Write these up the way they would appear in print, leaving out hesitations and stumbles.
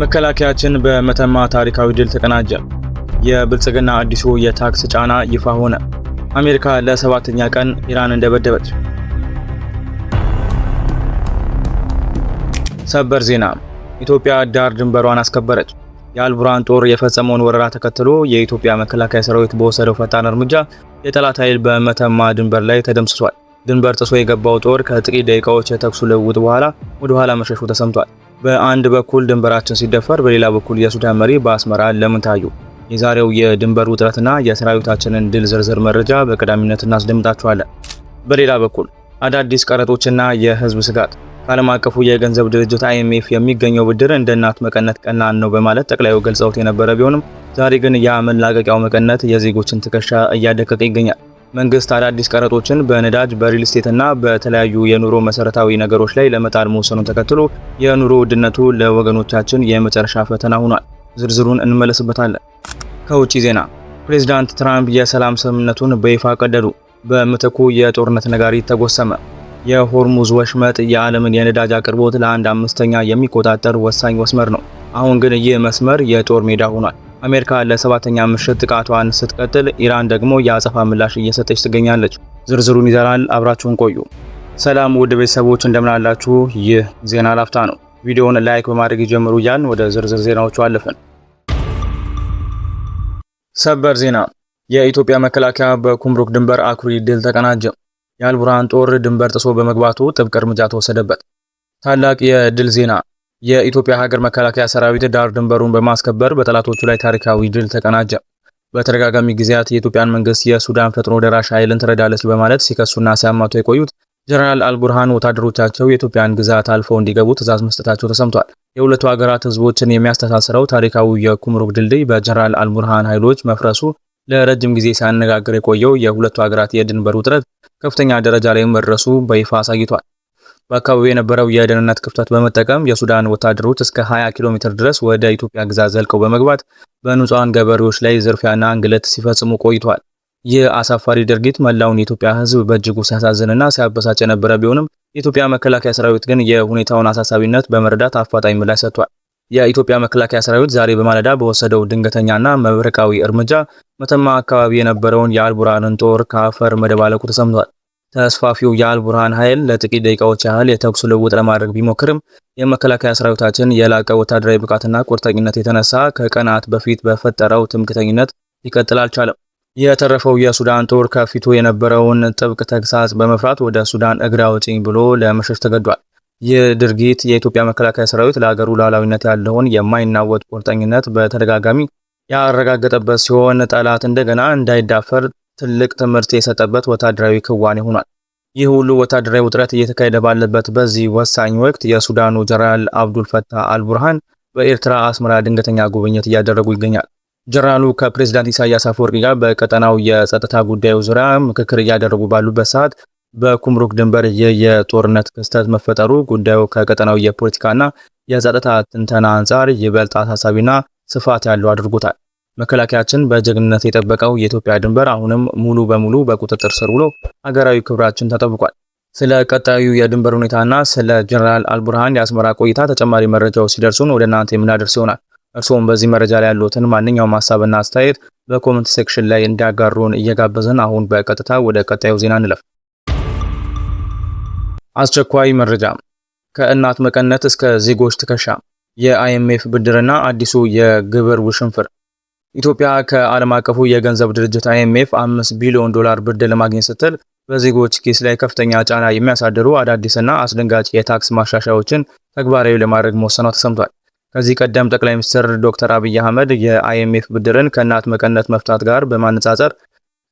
መከላከያችን በመተማ ታሪካዊ ድል ተቀናጀ። የብልጽግና አዲሱ የታክስ ጫና ይፋ ሆነ። አሜሪካ ለሰባተኛ ቀን ኢራን እንደበደበች። ሰበር ዜና። ኢትዮጵያ ዳር ድንበሯን አስከበረች። የአልቡርሃን ጦር የፈጸመውን ወረራ ተከትሎ የኢትዮጵያ መከላከያ ሰራዊት በወሰደው ፈጣን እርምጃ የጠላት ኃይል በመተማ ድንበር ላይ ተደምስሷል። ድንበር ጥሶ የገባው ጦር ከጥቂት ደቂቃዎች የተኩስ ልውውጥ በኋላ ወደ ኋላ መሸሹ ተሰምቷል። በአንድ በኩል ድንበራችን ሲደፈር፣ በሌላ በኩል የሱዳን መሪ በአስመራ ለምን ታዩ? የዛሬው የድንበር ውጥረትና የሰራዊታችንን ድል ዝርዝር መረጃ በቀዳሚነት እናስደምጣችኋለን። በሌላ በኩል አዳዲስ ቀረጦችና የህዝብ ስጋት። ከዓለም አቀፉ የገንዘብ ድርጅት IMF የሚገኘው ብድር እንደ እናት መቀነት ቀላል ነው በማለት ጠቅላዩ ገልጸውት የነበረ ቢሆንም ዛሬ ግን የመላቀቂያው መቀነት የዜጎችን ትከሻ እያደቀቀ ይገኛል። መንግስት አዳዲስ ቀረጦችን በነዳጅ በሪል ስቴት እና በተለያዩ የኑሮ መሰረታዊ ነገሮች ላይ ለመጣል መወሰኑን ተከትሎ የኑሮ ውድነቱ ለወገኖቻችን የመጨረሻ ፈተና ሆኗል። ዝርዝሩን እንመለስበታለን። ከውጪ ዜና፣ ፕሬዝዳንት ትራምፕ የሰላም ስምምነቱን በይፋ ቀደዱ። በምትኩ የጦርነት ነጋሪት ተጎሰመ። የሆርሙዝ ወሽመጥ የዓለምን የነዳጅ አቅርቦት ለ1/5 የሚቆጣጠር ወሳኝ መስመር ነው። አሁን ግን ይህ መስመር የጦር ሜዳ ሆኗል። አሜሪካ ለሰባተኛ ምሽት ጥቃቷን ስትቀጥል፣ ኢራን ደግሞ የአጸፋ ምላሽ እየሰጠች ትገኛለች። ዝርዝሩን ይዘናል። አብራችሁን ቆዩ። ሰላም ውድ ቤተሰቦች እንደምን አላችሁ? ይህ ዜና ላፍታ ነው። ቪዲዮውን ላይክ በማድረግ ይጀምሩ እያልን ወደ ዝርዝር ዜናዎቹ አለፍን። ሰበር ዜና። የኢትዮጵያ መከላከያ በኩምሩክ ድንበር አኩሪ ድል ተቀናጀ። የአልቡርሃን ጦር ድንበር ጥሶ በመግባቱ ጥብቅ እርምጃ ተወሰደበት። ታላቅ የድል ዜና። የኢትዮጵያ ሀገር መከላከያ ሰራዊት ዳር ድንበሩን በማስከበር በጠላቶቹ ላይ ታሪካዊ ድል ተቀናጀ። በተደጋጋሚ ጊዜያት የኢትዮጵያን መንግስት የሱዳን ፈጥኖ ደራሽ ኃይልን ትረዳለች በማለት ሲከሱና ሲያማቱ የቆዩት ጀነራል አልቡርሃን ወታደሮቻቸው የኢትዮጵያን ግዛት አልፈው እንዲገቡ ትዕዛዝ መስጠታቸው ተሰምቷል። የሁለቱ ሀገራት ህዝቦችን የሚያስተሳስረው ታሪካዊ የኩምሩክ ድልድይ በጀነራል አልቡርሃን ኃይሎች መፍረሱ ለረጅም ጊዜ ሲያነጋግር የቆየው የሁለቱ ሀገራት የድንበር ውጥረት ከፍተኛ ደረጃ ላይ መድረሱ በይፋ አሳይቷል። በአካባቢው የነበረው የደህንነት ክፍተት በመጠቀም የሱዳን ወታደሮች እስከ 20 ኪሎ ሜትር ድረስ ወደ ኢትዮጵያ ግዛት ዘልቀው በመግባት በንጹሃን ገበሬዎች ላይ ዝርፊያና እንግልት ሲፈጽሙ ቆይተዋል። ይህ አሳፋሪ ድርጊት መላውን የኢትዮጵያ ህዝብ በእጅጉ ሲያሳዝንና ሲያበሳጭ የነበረ ቢሆንም የኢትዮጵያ መከላከያ ሰራዊት ግን የሁኔታውን አሳሳቢነት በመረዳት አፋጣኝ ምላሽ ሰጥቷል። የኢትዮጵያ መከላከያ ሰራዊት ዛሬ በማለዳ በወሰደው ድንገተኛና መብረቃዊ እርምጃ መተማ አካባቢ የነበረውን የአልቡርሃንን ጦር ከአፈር መደባለቁ ተሰምቷል። ተስፋፊው የአልቡርሃን ኃይል ለጥቂት ደቂቃዎች ያህል የተኩስ ልውውጥ ለማድረግ ቢሞክርም የመከላከያ ሰራዊታችን የላቀ ወታደራዊ ብቃትና ቁርጠኝነት የተነሳ ከቀናት በፊት በፈጠረው ትምክህተኝነት ሊቀጥል አልቻለም። የተረፈው የሱዳን ጦር ከፊቱ የነበረውን ጥብቅ ተግሳጽ በመፍራት ወደ ሱዳን እግር አውጪኝ ብሎ ለመሸሽ ተገዷል። ይህ ድርጊት የኢትዮጵያ መከላከያ ሰራዊት ለሀገሩ ሉዓላዊነት ያለውን የማይናወጥ ቁርጠኝነት በተደጋጋሚ ያረጋገጠበት ሲሆን ጠላት እንደገና እንዳይዳፈር ትልቅ ትምህርት የሰጠበት ወታደራዊ ክዋኔ ሆኗል። ይህ ሁሉ ወታደራዊ ውጥረት እየተካሄደ ባለበት በዚህ ወሳኝ ወቅት የሱዳኑ ጀነራል አብዱል ፈታህ አልቡርሃን በኤርትራ አስመራ ድንገተኛ ጉብኝት እያደረጉ ይገኛል። ጀነራሉ ከፕሬዝዳንት ኢሳያስ አፈወርቂ ጋር በቀጠናው የጸጥታ ጉዳዮች ዙሪያ ምክክር እያደረጉ ባሉበት ሰዓት በኩምሩክ ድንበር የጦርነት ክስተት መፈጠሩ ጉዳዩ ከቀጠናው የፖለቲካና የጸጥታ ትንተና አንጻር ይበልጥ አሳሳቢና ስፋት ያለው አድርጎታል። መከላከያችን በጀግንነት የጠበቀው የኢትዮጵያ ድንበር አሁንም ሙሉ በሙሉ በቁጥጥር ስር ውሎ ሀገራዊ ክብራችን ተጠብቋል። ስለ ቀጣዩ የድንበር ሁኔታና ስለ ጀነራል አልቡርሃን የአስመራ ቆይታ ተጨማሪ መረጃዎች ሲደርሱን ወደ እናንተ የምናደርስ ይሆናል። እርስዎም በዚህ መረጃ ላይ ያሉትን ማንኛውም ሀሳብና አስተያየት በኮሜንት ሴክሽን ላይ እንዲያጋሩን እየጋበዝን አሁን በቀጥታ ወደ ቀጣዩ ዜና እንለፍ። አስቸኳይ መረጃ። ከእናት መቀነት እስከ ዜጎች ትከሻ። የIMF ብድርና አዲሱ የግብር ውሽንፍር። ኢትዮጵያ ከዓለም አቀፉ የገንዘብ ድርጅት IMF $5 ቢሊዮን ብድር ለማግኘት ስትል በዜጎች ኪስ ላይ ከፍተኛ ጫና የሚያሳድሩ አዳዲስና አስደንጋጭ የታክስ ማሻሻያዎችን ተግባራዊ ለማድረግ መወሰኗ ተሰምቷል። ከዚህ ቀደም ጠቅላይ ሚኒስትር ዶክተር አብይ አህመድ የIMF ብድርን ከእናት መቀነት መፍታት ጋር በማነጻጸር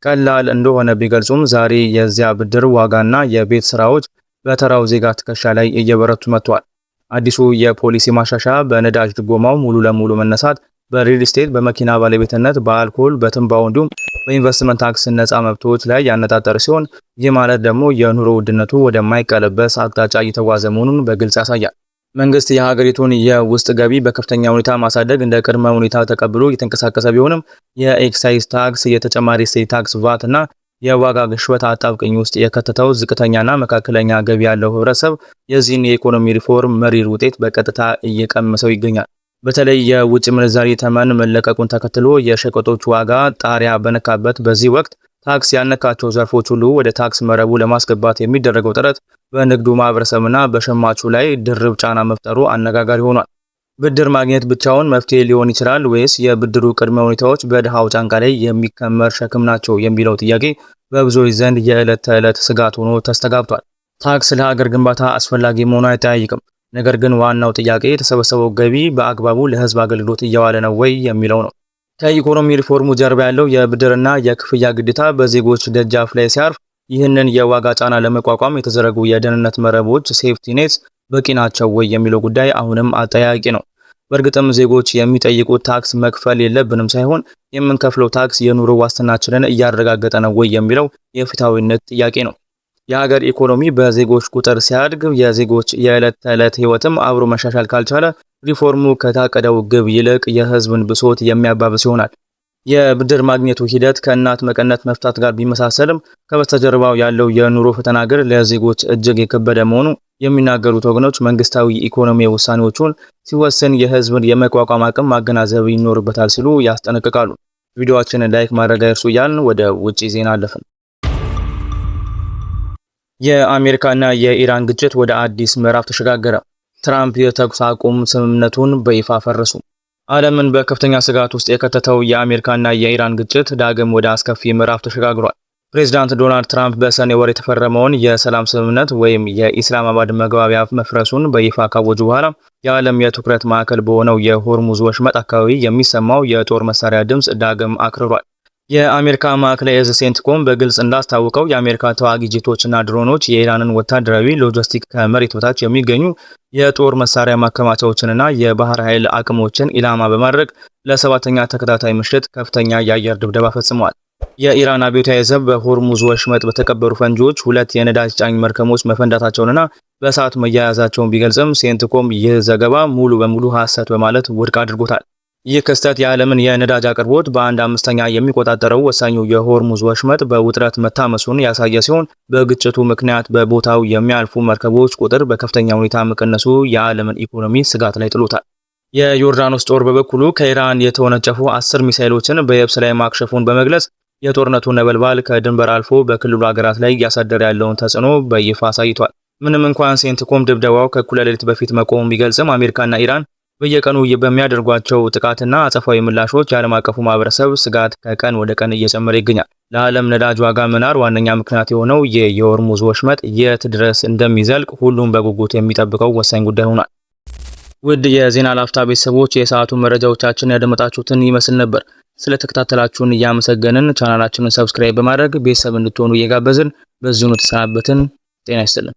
ቀላል እንደሆነ ቢገልጹም ዛሬ የዚያ ብድር ዋጋና የቤት ስራዎች በተራው ዜጋ ትከሻ ላይ እየበረቱ መጥተዋል። አዲሱ የፖሊሲ ማሻሻያ በነዳጅ ድጎማው ሙሉ ለሙሉ መነሳት፣ በሪል ስቴት፣ በመኪና ባለቤትነት፣ በአልኮል፣ በትንባው እንዲሁም በኢንቨስትመንት ታክስ ነፃ መብቶች ላይ ያነጣጠረ ሲሆን ይህ ማለት ደግሞ የኑሮ ውድነቱ ወደማይቀለበስ አቅጣጫ እየተጓዘ መሆኑን በግልጽ ያሳያል። መንግስት የሀገሪቱን የውስጥ ገቢ በከፍተኛ ሁኔታ ማሳደግ እንደ ቅድመ ሁኔታ ተቀብሎ እየተንቀሳቀሰ ቢሆንም የኤክሳይዝ ታክስ፣ የተጨማሪ እሴት ታክስ ቫት እና የዋጋ ግሽበት አጣብቅኝ ውስጥ የከተተው ዝቅተኛና መካከለኛ ገቢ ያለው ህብረተሰብ የዚህን የኢኮኖሚ ሪፎርም መሪር ውጤት በቀጥታ እየቀመሰው ይገኛል። በተለይ የውጭ ምንዛሪ ተመን መለቀቁን ተከትሎ የሸቀጦች ዋጋ ጣሪያ በነካበት በዚህ ወቅት ታክስ ያልነካቸው ዘርፎች ሁሉ ወደ ታክስ መረቡ ለማስገባት የሚደረገው ጥረት በንግዱ ማህበረሰብና በሸማቹ ላይ ድርብ ጫና መፍጠሩ አነጋጋሪ ሆኗል። ብድር ማግኘት ብቻውን መፍትሄ ሊሆን ይችላል ወይስ የብድሩ ቅድመ ሁኔታዎች በድሃው ጫንቃ ላይ የሚከመር ሸክም ናቸው የሚለው ጥያቄ በብዙዎች ዘንድ የዕለት ተዕለት ስጋት ሆኖ ተስተጋብቷል። ታክስ ለሀገር ግንባታ አስፈላጊ መሆኑ አይጠያይቅም። ነገር ግን ዋናው ጥያቄ የተሰበሰበው ገቢ በአግባቡ ለህዝብ አገልግሎት እየዋለ ነው ወይ የሚለው ነው። ከኢኮኖሚ ሪፎርሙ ጀርባ ያለው የብድርና የክፍያ ግዴታ በዜጎች ደጃፍ ላይ ሲያርፍ ይህንን የዋጋ ጫና ለመቋቋም የተዘረጉ የደህንነት መረቦች ሴፍቲ ኔትስ በቂ ናቸው ወይ የሚለው ጉዳይ አሁንም አጠያቂ ነው። በእርግጥም ዜጎች የሚጠይቁት ታክስ መክፈል የለብንም ሳይሆን የምንከፍለው ታክስ የኑሮ ዋስትናችንን እያረጋገጠ ነው ወይ የሚለው የፍትሃዊነት ጥያቄ ነው። የሀገር ኢኮኖሚ በዜጎች ቁጥር ሲያድግ የዜጎች የዕለት ተዕለት ህይወትም አብሮ መሻሻል ካልቻለ ሪፎርሙ ከታቀደው ግብ ይልቅ የህዝብን ብሶት የሚያባብስ ይሆናል። የብድር ማግኘቱ ሂደት ከእናት መቀነት መፍታት ጋር ቢመሳሰልም ከበስተጀርባው ያለው የኑሮ ፈተና ግን ለዜጎች እጅግ የከበደ መሆኑ የሚናገሩት ወገኖች መንግስታዊ ኢኮኖሚ ውሳኔዎቹን ሲወስን የህዝብን የመቋቋም አቅም ማገናዘብ ይኖርበታል ሲሉ ያስጠነቅቃሉ። ቪዲዮአችንን ላይክ ማድረግ አይርሱ እያልን ወደ ውጪ ዜና አለፍን። የአሜሪካና የኢራን ግጭት ወደ አዲስ ምዕራፍ ተሸጋገረ። ትራምፕ የተኩስ አቁም ስምምነቱን በይፋ ፈረሱ። ዓለምን በከፍተኛ ስጋት ውስጥ የከተተው የአሜሪካና የኢራን ግጭት ዳግም ወደ አስከፊ ምዕራፍ ተሸጋግሯል። ፕሬዚዳንት ዶናልድ ትራምፕ በሰኔ ወር የተፈረመውን የሰላም ስምምነት ወይም የኢስላማባድ መግባቢያ መፍረሱን በይፋ ካወጁ በኋላ የዓለም የትኩረት ማዕከል በሆነው የሆርሙዝ ወሽመጥ አካባቢ የሚሰማው የጦር መሳሪያ ድምፅ ዳግም አክርሯል። የአሜሪካ ማዕከላዊ እዝ ሴንትኮም በግልጽ እንዳስታወቀው የአሜሪካ ተዋጊ ጄቶችና ድሮኖች የኢራንን ወታደራዊ ሎጂስቲክ ከመሬት በታች የሚገኙ የጦር መሳሪያ ማከማቻዎችንና የባህር ኃይል አቅሞችን ኢላማ በማድረግ ለሰባተኛ ተከታታይ ምሽት ከፍተኛ የአየር ድብደባ ፈጽመዋል። የኢራን አብዮታዊ ዘብ በሆርሙዝ ወሽመጥ በተቀበሩ ፈንጂዎች 2 የነዳጅ ጫኝ መርከቦች መፈንዳታቸውንና በእሳት መያያዛቸውን ቢገልጽም ሴንትኮም ይህ ዘገባ ሙሉ በሙሉ ሐሰት በማለት ውድቅ አድርጎታል። ይህ ክስተት የዓለምን የነዳጅ አቅርቦት በ1/5 የሚቆጣጠረው ወሳኙ የሆርሙዝ ወሽመጥ በውጥረት መታመሱን ያሳየ ሲሆን በግጭቱ ምክንያት በቦታው የሚያልፉ መርከቦች ቁጥር በከፍተኛ ሁኔታ መቀነሱ የዓለምን ኢኮኖሚ ስጋት ላይ ጥሎታል። የዮርዳኖስ ጦር በበኩሉ ከኢራን የተወነጨፉ 10 ሚሳኤሎችን በየብስ ላይ ማክሸፉን በመግለጽ የጦርነቱ ነበልባል ከድንበር አልፎ በክልሉ ሀገራት ላይ እያሳደረ ያለውን ተጽዕኖ በይፋ አሳይቷል። ምንም እንኳን ሴንትኮም ድብደባው ከእኩለ ሌሊት በፊት መቆሙን ቢገልጽም አሜሪካና ኢራን በየቀኑ በሚያደርጓቸው ጥቃትና አጸፋዊ ምላሾች የዓለም አቀፉ ማህበረሰብ ስጋት ከቀን ወደ ቀን እየጨመረ ይገኛል። ለዓለም ነዳጅ ዋጋ መናር ዋነኛ ምክንያት የሆነው የሆርሙዝ ወሽመጥ የት ድረስ እንደሚዘልቅ ሁሉም በጉጉት የሚጠብቀው ወሳኝ ጉዳይ ሆኗል። ውድ የዜና ላፍታ ቤተሰቦች የሰዓቱ መረጃዎቻችን ያደመጣችሁትን ይመስል ነበር። ስለተከታተላችሁን እያመሰገንን ቻናላችንን ሰብስክራይብ በማድረግ ቤተሰብ እንድትሆኑ እየጋበዝን በዚሁ ተሰናበትን። ጤና ይስጥልን።